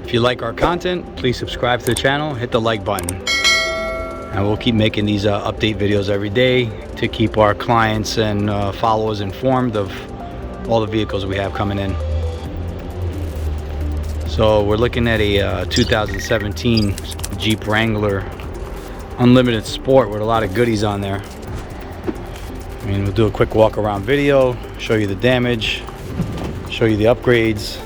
If you like our content, please subscribe to the channel, hit the like button. And we'll keep making these update videos every day to keep our clients and followers informed of all the vehicles we have coming in. So we're looking at a 2017 Jeep Wrangler Unlimited Sport with a lot of goodies on there. I mean, we'll do a quick walk around video, show you the damage, show you the upgrades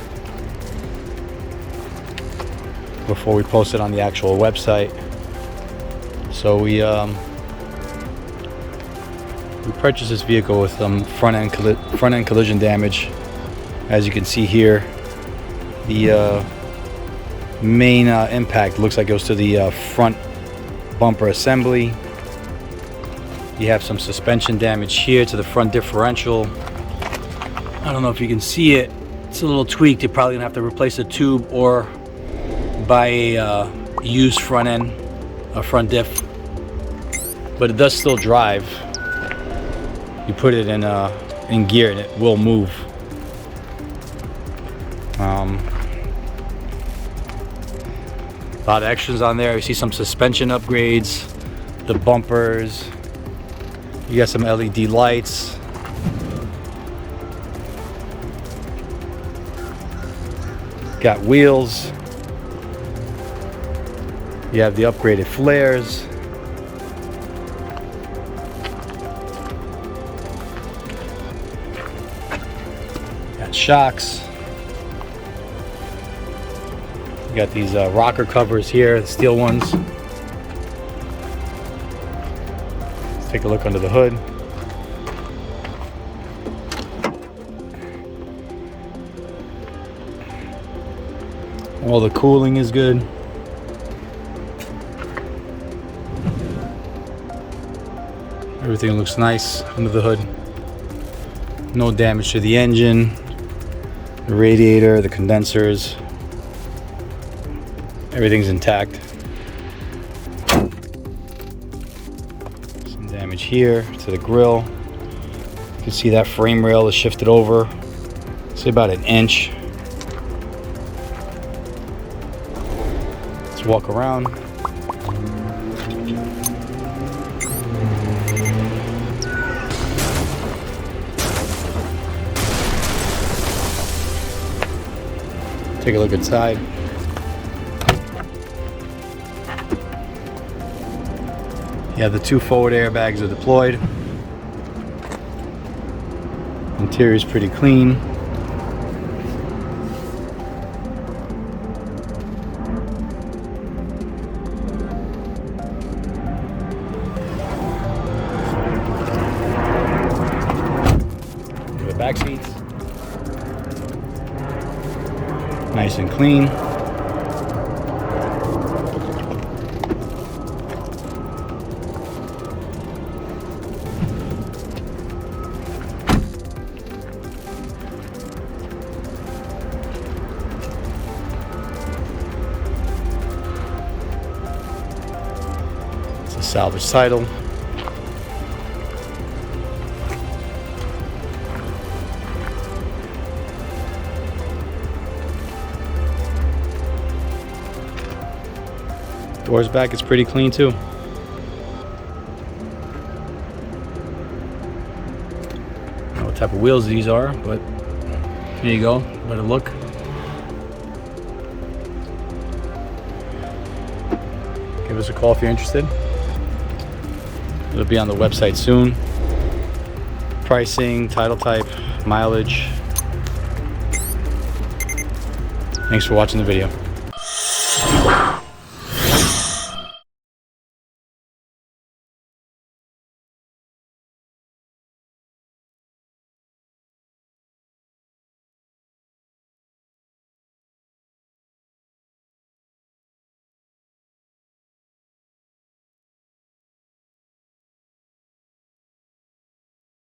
before we post it on the actual website. So we purchased this vehicle with some front end collision damage. As you can see here, the main impact looks like it goes to the front bumper assembly. You have some suspension damage here to the front differential. I don't know if you can see it. It's a little tweaked. You're probably gonna have to replace the tube or buy a used front end, a front diff. But it does still drive. You put it in gear and it will move. A lot of extras on there. You see some suspension upgrades, the bumpers. You got some LED lights. Got wheels. You have the upgraded flares. Got shocks. You got these rocker covers here, the steel ones. Let's take a look under the hood. All the cooling is good. Everything looks nice under the hood. No damage to the engine, the radiator, the condensers. Everything's intact. Some damage here to the grille. You can see that frame rail is shifted over, say about an inch. Let's walk around. Take a look inside. Yeah, the two forward airbags are deployed. Interior is pretty clean. The back seats, nice and clean. It's a salvage title. Doors back is pretty clean too. I don't know what type of wheels these are, but here you go. Let it look. Give us a call if you're interested. It'll be on the website soon. Pricing, title type, mileage. Thanks for watching the video.